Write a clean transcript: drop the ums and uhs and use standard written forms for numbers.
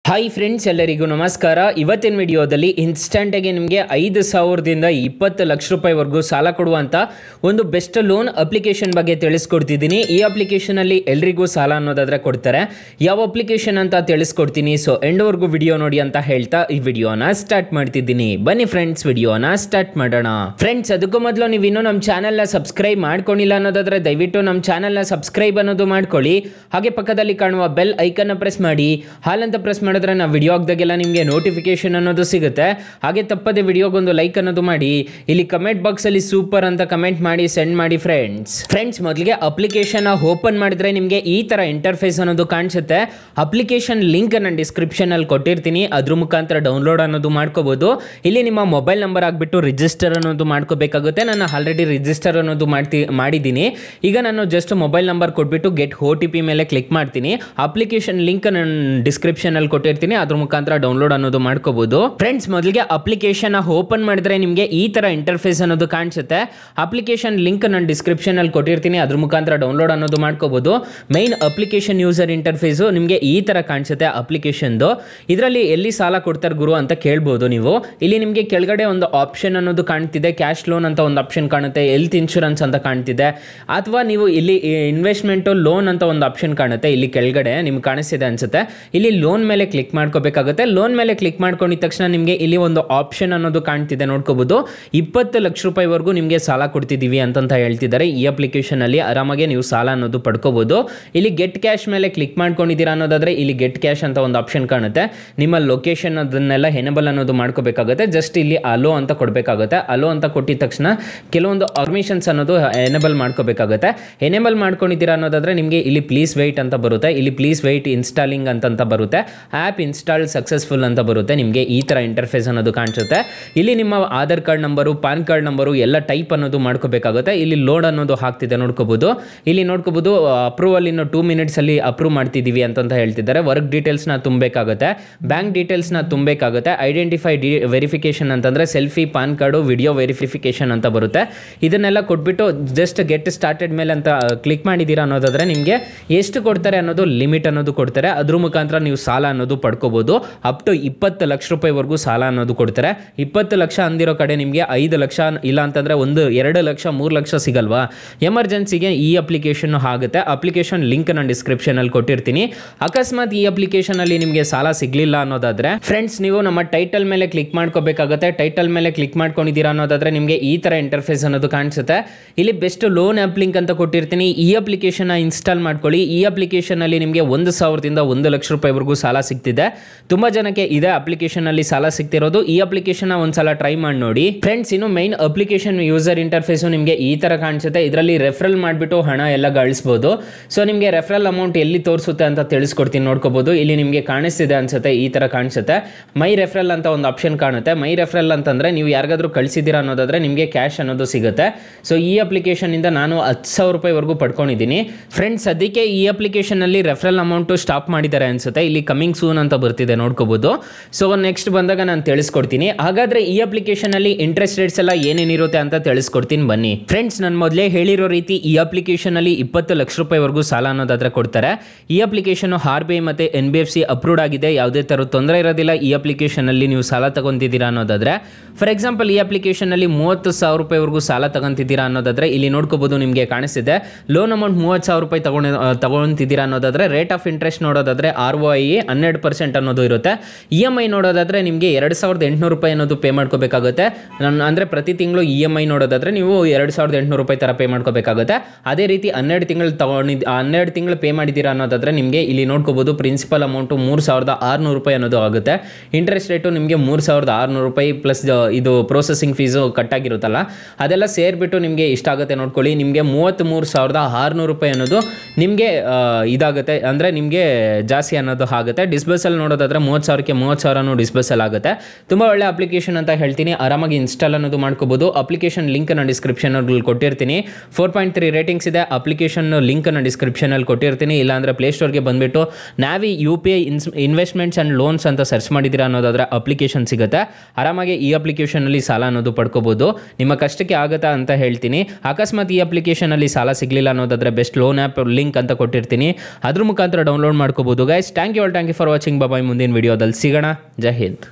Hi friends, ಎಲ್ಲರಿಗೂ ನಮಸ್ಕಾರ. ಇವತ್ತಿನ ವಿಡಿಯೋದಲ್ಲಿ ಇನ್ಸ್ಟಂಟಾಗಿ ನಿಮಗೆ 5,000ದಿಂದ 20 ಲಕ್ಷ ರೂಪಾಯಿವರೆಗೂ ಸಾಲ ಕೊಡುವಂಥ ಒಂದು ಬೆಸ್ಟ್ ಲೋನ್ ಅಪ್ಲಿಕೇಶನ್ ಬಗ್ಗೆ ತಿಳಿಸ್ಕೊಡ್ತಿದ್ದೀನಿ. ಈ ಅಪ್ಲಿಕೇಶನಲ್ಲಿ ಎಲ್ರಿಗೂ ಸಾಲ ಅನ್ನೋದಾದರೆ ಕೊಡ್ತಾರೆ. ಯಾವ ಅಪ್ಲಿಕೇಶನ್ ಅಂತ ತಿಳಿಸ್ಕೊಡ್ತೀನಿ. ಸೊ ಎಂಡ್ವರೆಗೂ ವಿಡಿಯೋ ನೋಡಿ ಅಂತ ಹೇಳ್ತಾ ಈ ವಿಡಿಯೋನ ಸ್ಟಾರ್ಟ್ ಮಾಡ್ತಿದ್ದೀನಿ. ಬನ್ನಿ ಫ್ರೆಂಡ್ಸ್, ವಿಡಿಯೋನ ಸ್ಟಾರ್ಟ್ ಮಾಡೋಣ. ಫ್ರೆಂಡ್ಸ್, ಅದಕ್ಕೂ ಮೊದಲು ನೀವು ಇನ್ನೂ ನಮ್ಮ ಚಾನಲ್ನ ಸಬ್ಸ್ಕ್ರೈಬ್ ಮಾಡ್ಕೊಂಡಿಲ್ಲ ಅನ್ನೋದಾದರೆ ದಯವಿಟ್ಟು ನಮ್ಮ ಚಾನಲ್ನ ಸಬ್ಸ್ಕ್ರೈಬ್ ಅನ್ನೋದು ಮಾಡ್ಕೊಳ್ಳಿ. ಹಾಗೆ ಪಕ್ಕದಲ್ಲಿ ಕಾಣುವ ಬೆಲ್ ಐಕನ್ನ ಪ್ರೆಸ್ ಮಾಡಿ. ಹಾಲಂತ ಪ್ರೆಸ್ ಮಾಡಿದ್ರೆ ನಾವು ವಿಡಿಯೋ ಹಾಕಿದಾಗೆಲ್ಲ ನಿಮಗೆ ನೋಟಿಫಿಕೇಶನ್ ಅನ್ನೋದು ಸಿಗುತ್ತೆ. ಹಾಗೆ ತಪ್ಪದೆ ವಿಡಿಯೋಗೊಂದು ಲೈಕ್ ಅನ್ನೋದು ಮಾಡಿ. ಇಲ್ಲಿ ಕಮೆಂಟ್ ಬಾಕ್ಸ್ ಅಲ್ಲಿ ಸೂಪರ್ ಅಂತ ಕಮೆಂಟ್ ಮಾಡಿ ಸೆಂಡ್ ಮಾಡಿ ಫ್ರೆಂಡ್ಸ್. ಮೊದಲಿಗೆ ಅಪ್ಲಿಕೇಶನ್ ಓಪನ್ ಮಾಡಿದ್ರೆ ನಿಮಗೆ ಈ ತರ ಇಂಟರ್ಫೇಸ್ ಅನ್ನೋದು ಕಾಣಿಸುತ್ತೆ. ಅಪ್ಲಿಕೇಶನ್ ಲಿಂಕ್ ನಾನು ಡಿಸ್ಕ್ರಿಪ್ಷನ್ ಅಲ್ಲಿ ಕೊಟ್ಟಿರ್ತೀನಿ, ಅದ್ರ ಮುಖಾಂತರ ಡೌನ್ಲೋಡ್ ಅನ್ನೋದು ಮಾಡ್ಕೋಬಹುದು. ಇಲ್ಲಿ ನಿಮ್ಮ ಮೊಬೈಲ್ ನಂಬರ್ ಆಗ್ಬಿಟ್ಟು ರಿಜಿಸ್ಟರ್ ಅನ್ನೋದು ಮಾಡ್ಕೋಬೇಕಾಗುತ್ತೆ. ನಾನು ಆಲ್ರೆಡಿ ರಿಜಿಸ್ಟರ್ ಅನ್ನೋದು ಮಾಡಿದ್ದೀನಿ. ಈಗ ನಾನು ಜಸ್ಟ್ ಮೊಬೈಲ್ ನಂಬರ್ ಕೊಟ್ಬಿಟ್ಟು ಗೆಟ್ OTP ಮೇಲೆ ಕ್ಲಿಕ್ ಮಾಡ್ತೀನಿ. ಅಪ್ಲಿಕೇಶನ್ ಲಿಂಕ್ ನಾನು ಡಿಸ್ಕ್ರಿಪ್ಷನ್ ಅಲ್ಲಿ ಕೊಟ್ಟಿರ್ತೀನಿ, ಅದ್ರ ಮುಖಾಂತರ ಡೌನ್ಲೋಡ್ ಅನ್ನೋದು ಮಾಡ್ಕೋಬಹುದು. ಫ್ರೆಂಡ್ಸ್, ಮೊದಲಿಗೆ ಅಪ್ಲಿಕೇಶನ್ ಓಪನ್ ಮಾಡಿದ್ರೆ ನಿಮಗೆ ಈ ತರ ಇಂಟರ್ಫೇಸ್ ಅನ್ನೋದು ಕಾಣಿಸುತ್ತೆ. ಅಪ್ಲಿಕೇಶನ್ ಲಿಂಕ್ ನಾನು ಡಿಸ್ಕ್ರಿಪ್ಷನ್ ಅಲ್ಲಿ ಕೊಟ್ಟಿರ್ತೀನಿ, ಅದ್ರ ಮುಖಾಂತರ ಡೌನ್ಲೋಡ್ ಅನ್ನೋದು ಮಾಡ್ಕೋಬಹುದು. ಮೈನ್ ಅಪ್ಲಿಕೇಶನ್ ಯೂಸರ್ ಇಂಟರ್ಫೇಸ್ ನಿಮಗೆ ಈ ತರ ಕಾಣಿಸುತ್ತೆ. ಅಪ್ಲಿಕೇಶನ್ದು ಇದರಲ್ಲಿ ಎಲ್ಲಿ ಸಾಲ ಕೊಡ್ತಾರೆ ಗುರು ಅಂತ ಕೇಳ್ಬೋದು ನೀವು. ಇಲ್ಲಿ ನಿಮಗೆ ಕೆಳಗಡೆ ಒಂದು ಆಪ್ಷನ್ ಅನ್ನೋದು ಕಾಣ್ತಿದೆ. ಕ್ಯಾಶ್ ಲೋನ್ ಅಂತ ಒಂದು ಆಪ್ಷನ್ ಕಾಣುತ್ತೆ, ಹೆಲ್ತ್ ಇನ್ಶೂರೆನ್ಸ್ ಅಂತ ಕಾಣ್ತಿದೆ, ಅಥವಾ ನೀವು ಇಲ್ಲಿ ಇನ್ವೆಸ್ಟ್ಮೆಂಟ್ ಲೋನ್ ಅಂತ ಒಂದು ಆಪ್ಷನ್ ಕಾಣುತ್ತೆ. ಇಲ್ಲಿ ಕೆಳಗಡೆ ನಿಮ್ಗೆ ಕಾಣಿಸ್ತಿದೆ ಅನ್ಸುತ್ತೆ. ಇಲ್ಲಿ ಲೋನ್ ಮೇಲೆ ಕ್ಲಿಕ್ ಮಾಡ್ಕೋಬೇಕಾಗುತ್ತೆ. ಲೋನ್ ಮೇಲೆ ಕ್ಲಿಕ್ ಮಾಡ್ಕೊಂಡಿದ ತಕ್ಷಣ ನಿಮಗೆ ಇಲ್ಲಿ ಒಂದು ಆಪ್ಷನ್ ಅನ್ನೋದು ಕಾಣ್ತಿದೆ, ನೋಡ್ಕೋಬಹುದು. 20 ಲಕ್ಷ ರೂಪಾಯಿವರೆಗೂ ನಿಮಗೆ ಸಾಲ ಕೊಡ್ತಿದ್ದೀವಿ ಅಂತ ಹೇಳ್ತಿದ್ದಾರೆ. ಈ ಅಪ್ಲಿಕೇಶನ್ ಅಲ್ಲಿ ಆರಾಮಾಗಿ ನೀವು ಸಾಲ ಅನ್ನೋದು ಪಡ್ಕೋಬಹುದು. ಇಲ್ಲಿ ಗೆಟ್ ಕ್ಯಾಶ್ ಮೇಲೆ ಕ್ಲಿಕ್ ಮಾಡ್ಕೊಂಡಿದ್ದೀರಾ ಅನ್ನೋದಾದ್ರೆ ಇಲ್ಲಿ ಗೆಟ್ ಕ್ಯಾಶ್ ಅಂತ ಒಂದು ಆಪ್ಷನ್ ಕಾಣುತ್ತೆ. ನಿಮ್ಮ ಲೊಕೇಶನ್ ಅದನ್ನೆಲ್ಲ ಎನೇಬಲ್ ಅನ್ನೋದು ಮಾಡ್ಕೋಬೇಕಾಗುತ್ತೆ. ಜಸ್ಟ್ ಇಲ್ಲಿ ಅಲೋ ಅಂತ ಕೊಡಬೇಕಾಗುತ್ತೆ. ಅಲೋ ಅಂತ ಕೊಟ್ಟಿದ ತಕ್ಷಣ ಕೆಲವೊಂದು ಪರ್ಮಿಷನ್ಸ್ ಅನ್ನೋದು ಎನೇಬಲ್ ಮಾಡ್ಕೋಬೇಕಾಗುತ್ತೆ. ಎನೇಬಲ್ ಮಾಡ್ಕೊಂಡಿದ್ದೀರಾ ಅನ್ನೋದಾದ್ರೆ ನಿಮಗೆ ಇಲ್ಲಿ ಪ್ಲೀಸ್ ವೆಯ್ಟ್ ಅಂತ ಬರುತ್ತೆ. ಇಲ್ಲಿ ಪ್ಲೀಸ್ ವೆಯ್ಟ್ ಇನ್ಸ್ಟಾಲಿಂಗ್ ಅಂತ ಬರುತ್ತೆ. ಆ್ಯಪ್ ಇನ್ಸ್ಟಾಲ್ ಸಕ್ಸಸ್ಫುಲ್ ಅಂತ ಬರುತ್ತೆ. ನಿಮಗೆ ಈ ಥರ ಇಂಟರ್ಫೇಸ್ ಅನ್ನೋದು ಕಾಣಿಸುತ್ತೆ. ಇಲ್ಲಿ ನಿಮ್ಮ Aadhaar card number, PAN card number ಎಲ್ಲ ಟೈಪ್ ಅನ್ನೋದು ಮಾಡ್ಕೋಬೇಕಾಗುತ್ತೆ. ಇಲ್ಲಿ ಲೋಡ್ ಅನ್ನೋದು ಹಾಕ್ತಿದೆ, ನೋಡ್ಕೋಬಹುದು. ಇಲ್ಲಿ ನೋಡ್ಕೋಬಹುದು ಅಪ್ರೂವಲ್ ಇನ್ನು 2 minutes ಅಲ್ಲಿ ಅಪ್ರೂವ್ ಮಾಡ್ತಿದ್ದೀವಿ ಅಂತ ಹೇಳ್ತಿದ್ದಾರೆ. ವರ್ಕ್ ಡೀಟೇಲ್ಸ್ನ ತುಂಬಬೇಕಾಗುತ್ತೆ, ಬ್ಯಾಂಕ್ ಡೀಟೇಲ್ಸ್ನ ತುಂಬಬೇಕಾಗುತ್ತೆ. ಐಡೆಂಟಿಫೈ ವೆರಿಫಿಕೇಶನ್ ಅಂತಂದ್ರೆ selfie, PAN card, video verification ಅಂತ ಬರುತ್ತೆ. ಇದನ್ನೆಲ್ಲ ಕೊಟ್ಬಿಟ್ಟು ಜಸ್ಟ್ ಗೆಟ್ ಸ್ಟಾರ್ಟೆಡ್ ಮೇಲೆ ಅಂತ ಕ್ಲಿಕ್ ಮಾಡಿದ್ದೀರಾ ಅನ್ನೋದಾದ್ರೆ ನಿಮಗೆ ಎಷ್ಟು ಕೊಡ್ತಾರೆ ಅನ್ನೋದು ಲಿಮಿಟ್ ಅನ್ನೋದು ಕೊಡ್ತಾರೆ. ಅದ್ರ ಮುಖಾಂತರ ನೀವು ಸಾಲ ಅನ್ನೋದು ಪಡ್ಕೋಬಹುದು. ಅಪ್ ಟು 20 ಲಕ್ಷ ರೂಪಾಯಿವರೆಗೂ ಸಾಲ ಅನ್ನೋದು ಕೊಡ್ತಾರೆ. 20 ಲಕ್ಷ ಅಂದಿರೋ ಕಡೆ ನಿಮಗೆ 5 ಲಕ್ಷ ಇಲ್ಲ ಅಂತಂದ್ರೆ 2 ಲಕ್ಷ 3 ಲಕ್ಷ ಸಿಗಲ್ವಾ? ಎಮರ್ಜೆನ್ಸಿಗೆ ಈ ಅಪ್ಲಿಕೇಶನ್ ಆಗುತ್ತೆ. ಅಪ್ಲಿಕೇಶನ್ ಲಿಂಕ್ ನಾನು ಡಿಸ್ಕ್ರಿಪ್ಷನ್ ಅಲ್ಲಿ ಕೊಟ್ಟಿರ್ತೀನಿ. ಅಕಸ್ಮಾತ್ ಈ ಅಪ್ಲಿಕೇಶನ್ ಅಲ್ಲಿ ನಿಮಗೆ ಸಾಲ ಸಿಗ್ಲಿಲ್ಲ ಅನ್ನೋದಾದ್ರೆ ಫ್ರೆಂಡ್ಸ್, ನೀವು ನಮ್ಮ ಟೈಟಲ್ ಮೇಲೆ ಕ್ಲಿಕ್ ಮಾಡ್ಕೋಬೇಕಾಗುತ್ತೆ. ಟೈಟಲ್ ಮೇಲೆ ಕ್ಲಿಕ್ ಮಾಡ್ಕೊಂಡಿದ್ದೀರಾ ಅನ್ನೋದಾದ್ರೆ ನಿಮಗೆ ಈ ತರ ಇಂಟರ್ಫೇಸ್ ಅನ್ನೋದು ಕಾಣಿಸುತ್ತೆ. ಇಲ್ಲಿ ಬೆಸ್ಟ್ ಲೋನ್ ಆ್ಯಪ್ ಲಿಂಕ್ ಅಂತ ಕೊಟ್ಟಿರ್ತೀನಿ. ಈ ಅಪ್ಲಿಕೇಶನ್ ಇನ್ಸ್ಟಾಲ್ ಮಾಡ್ಕೊಳ್ಳಿ. ಈ ಅಪ್ಲಿಕೇಶನ್ ಅಲ್ಲಿ ನಿಮಗೆ 1,000ದಿಂದ 1 ಲಕ್ಷ ರೂಪಾಯಿವರೆಗೂ ಸಾಲ ಸಿಗ್ತಿದೆ. ತುಂಬಾ ಜನಕ್ಕೆ ಇದೇ ಅಪ್ಲಿಕೇಶನ್ ಅಲ್ಲಿ ಸಾಲ ಸಿಗ್ತಿರೋದು. ಈ ಅಪ್ಲಿಕೇಶನ್ ಒಂದ್ಸಲ ಟ್ರೈ ಮಾಡಿ ನೋಡಿ ಫ್ರೆಂಡ್ಸ್. ಇನ್ನು ಮೈನ್ ಅಪ್ಲಿಕೇಶನ್ ಯೂಸರ್ ಇಂಟರ್ಫೇಸ್ ನಿಮಗೆ ಈ ತರ ಕಾಣಿಸುತ್ತೆ. ಇದರಲ್ಲಿ ರೆಫರಲ್ ಮಾಡಿಬಿಟ್ಟು ಹಣ ಎಲ್ಲ ಗಳಿಸಬಹುದು. ಸೊ ನಿಮಗೆ ರೆಫರಲ್ ಅಮೌಂಟ್ ಎಲ್ಲಿ ತೋರಿಸುತ್ತೆ ಅಂತ ತಿಳಿಸ್ಕೊಡ್ತೀನಿ, ನೋಡ್ಕೋಬಹುದು. ಇಲ್ಲಿ ನಿಮಗೆ ಕಾಣಿಸ್ತಿದೆ ಅನ್ಸುತ್ತೆ, ಈ ತರ ಕಾಣಿಸುತ್ತೆ. ಮೈ ರೆಫರಲ್ ಅಂತ ಒಂದು ಆಪ್ಷನ್ ಕಾಣುತ್ತೆ. ಮೈ ರೆಫರಲ್ ಅಂತಂದ್ರೆ ನೀವು ಯಾರಿಗಾದ್ರೂ ಕಳಿಸಿದ್ದೀರಾ ಅನ್ನೋದಾದ್ರೆ ನಿಮಗೆ ಕ್ಯಾಶ್ ಅನ್ನೋದು ಸಿಗುತ್ತೆ. ಸೊ ಈ ಅಪ್ಲಿಕೇಶನ್ ಇಂದ ನಾನು 10,000 ರೂಪಾಯಿವರೆಗೂ ಪಡ್ಕೊಂಡಿದ್ದೀನಿ ಫ್ರೆಂಡ್ಸ್. ಅದಕ್ಕೆ ಈ ಅಪ್ಲಿಕೇಶನ್ ಅಲ್ಲಿ ರೆಫರಲ್ ಅಮೌಂಟ್ ಸ್ಟಾಪ್ ಮಾಡಿದ್ದಾರೆ ಅನ್ಸುತ್ತೆ. ಇಲ್ಲಿ ಕಮಿಂಗ್ ಸೂನ್ ಅಂತ ಬರ್ತಿದೆ, ನೋಡ್ಕೋಬಹುದು. ಸೊ ನೆಕ್ಸ್ಟ್ ಬಂದಾಗ ನಾನು ತಿಳಿಸ್ಕೊಡ್ತೀನಿ. ಹಾಗಾದ್ರೆ ಈ ಅಪ್ಲಿಕೇಶನ್ ಅಲ್ಲಿ ಇಂಟ್ರೆಸ್ಟ್ ರೇಟ್ಸ್ ಎಲ್ಲ ಏನೇನಿರುತ್ತೆ ಅಂತ ತಿಳಿಸ್ಕೊಡ್ತೀನಿ, ಬನ್ನಿ ಫ್ರೆಂಡ್ಸ್. ನಾನು ಮೊದಲೇ ಹೇಳಿರೋ ರೀತಿ ಈ ಅಪ್ಲಿಕೇಶನ್ ಅಲ್ಲಿ 20 ಲಕ್ಷ ರೂಪಾಯಿವರೆಗೂ ಸಾಲ ಅನ್ನೋದಾದ್ರೆ ಕೊಡ್ತಾರೆ. ಈ ಅಪ್ಲಿಕೇಶನ್ RBI ಮತ್ತೆ NBFC ಅಪ್ರೂವ್ಡ್ ಆಗಿದೆ. ಯಾವುದೇ ತರ ತೊಂದರೆ ಇರೋದಿಲ್ಲ. ಈ ಅಪ್ಲಿಕೇಶನ್ ಅಲ್ಲಿ ನೀವು ಸಾಲ ತಗೊಂತಿದ್ದೀರಾ ಅನ್ನೋದಾದ್ರೆ, ಫಾರ್ ಎಕ್ಸಾಂಪಲ್ ಈ ಅಪ್ಲಿಕೇಶನ್ ಅಲ್ಲಿ 30,000 ರೂಪಾಯಿವರೆಗೂ ಸಾಲ ತಗೊಂತಿದ್ದೀರಾ ಅನ್ನೋದಾದ್ರೆ ಇಲ್ಲಿ ನೋಡ್ಕೋಬಹುದು, ನಿಮಗೆ ಕಾಣಿಸ್ತಿದೆ. ಲೋನ್ ಅಮೌಂಟ್ 30,000 ರೂಪಾಯಿ ತಗೊಂತಿದ್ದೀರಾ ಅನ್ನೋದಾದ್ರೆ ರೇಟ್ ಆಫ್ ಇಂಟ್ರೆಸ್ಟ್ ನೋಡೋದಾದ್ರೆ ROI 12% ಅನ್ನೋದು ಇರುತ್ತೆ. EMI ನೋಡೋದಾದ್ರೆ ನಿಮಗೆ 2,800 ರೂಪಾಯಿ ಅನ್ನೋದು ಪೇ ಮಾಡ್ಕೋಬೇಕಾಗುತ್ತೆ. ಅಂದ್ರೆ ಪ್ರತಿ ತಿಂಗಳು EMI ನೋಡೋದಾದ್ರೆ ನೀವು 2,800 ರೂಪಾಯಿ ತರ ಪೇ ಮಾಡ್ಕೋಬೇಕಾಗುತ್ತೆ. ಅದೇ ರೀತಿ 12 ತಿಂಗಳು ಪೇ ಮಾಡಿದ್ದೀರಾ ಅನ್ನೋದಾದ್ರೆ ನಿಮಗೆ ಇಲ್ಲಿ ನೋಡ್ಕೋಬಹುದು ಪ್ರಿನ್ಸಿಪಲ್ ಅಮೌಂಟ್ 3,600 ರೂಪಾಯಿ ಅನ್ನೋದು ಆಗುತ್ತೆ. ಇಂಟ್ರೆಸ್ಟ್ ರೇಟು ನಿಮಗೆ 3,600 ರೂಪಾಯಿ ಪ್ಲಸ್ ಇದು ಪ್ರೊಸೆಸಿಂಗ್ ಫೀಸು ಕಟ್ ಆಗಿರುತ್ತಲ್ಲ, ಅದೆಲ್ಲ ಸೇರ್ಬಿಟ್ಟು ನಿಮಗೆ ಇಷ್ಟಾಗುತ್ತೆ. ನೋಡ್ಕೊಳ್ಳಿ, ನಿಮಗೆ 33,600 ರೂಪಾಯಿ ಅನ್ನೋದು ನಿಮಗೆ ಇದಾಗುತ್ತೆ. ಅಂದ್ರೆ ನಿಮಗೆ ಜಾಸ್ತಿ ಅನ್ನೋದು ಆಗುತ್ತೆ. ಡಿಸ್ಬರ್ಸಲ್ ನೋಡೋದಾದ್ರೆ 30,000ಕ್ಕೆ 30,000 ಡಿಸ್ಬರ್ಸಲ್ ಆಗುತ್ತೆ. ತುಂಬಾ ಒಳ್ಳೆ ಅಪ್ಲಿಕೇಶನ್ ಅಂತ ಹೇಳ್ತೀನಿ. ಆರಾಮಾಗಿ ಇನ್ಸ್ಟಾಲ್ ಅನ್ನೋದು ಮಾಡ್ಕೋಬಹುದು. ಅಪ್ಲಿಕೇಶನ್ ಲಿಂಕ್ ನಾನು ಡಿಸ್ಕ್ರಿಪ್ಷನ್ ಅಲ್ಲಿ ಕೊಟ್ಟಿರ್ತೀನಿ. 4.3 ರೇಟಿಂಗ್ಸ್ ಇದೆ. ಅಪ್ಲಿಕೇಶನ್ ಲಿಂಕ್ ನಾನು ಡಿಸ್ಕ್ರಿಪ್ಷನ್ ಅಲ್ಲಿ ಕೊಟ್ಟಿರ್ತೀನಿ. ಇಲ್ಲಾಂದ್ರೆ ಪ್ಲೇಸ್ಟೋರ್ಗೆ ಬಂದ್ಬಿಟ್ಟು ನಾವಿ UPI ಇನ್ವೆಸ್ಟ್ಮೆಂಟ್ಸ್ ಅಂಡ್ ಲೋನ್ಸ್ ಅಂತ ಸರ್ಚ್ ಮಾಡಿದ್ದೀರಾ ಅನ್ನೋದಾದ್ರೆ ಅಪ್ಲಿಕೇಶನ್ ಸಿಗುತ್ತೆ. ಆರಾಮಾಗಿ ಈ ಅಪ್ಲಿಕೇಶನ್ ಅಲ್ಲಿ ಸಾಲ ಅನ್ನೋದು ಪಡ್ಕೋಬಹುದು. ನಿಮ್ಮ ಕಷ್ಟಕ್ಕೆ ಆಗುತ್ತಾ ಅಂತ ಹೇಳ್ತೀನಿ. ಅಕಸ್ಮಾತ್ ಈ ಅಪ್ಲಿಕೇಶನ್ ಅಲ್ಲಿ ಸಾಲ ಸಿಗ್ಲಿಲ್ಲ ಅನ್ನೋದಾದ್ರೆ ಬೆಸ್ಟ್ ಲೋನ್ ಆ್ಯಪ್ ಲಿಂಕ್ ಅಂತ ಕೊಟ್ಟಿರ್ತೀನಿ, ಅದ್ರ ಮುಖಾಂತರ ಡೌನ್ಲೋಡ್ ಮಾಡ್ಕೋಬಹುದು guys. Thank you for watching. Watching. Bye. ಮುಂದಿನ ವಿಡಿಯೋದಲ್ಲಿ ಸಿಗೋಣ. ಜೈ ಹಿಂದ್.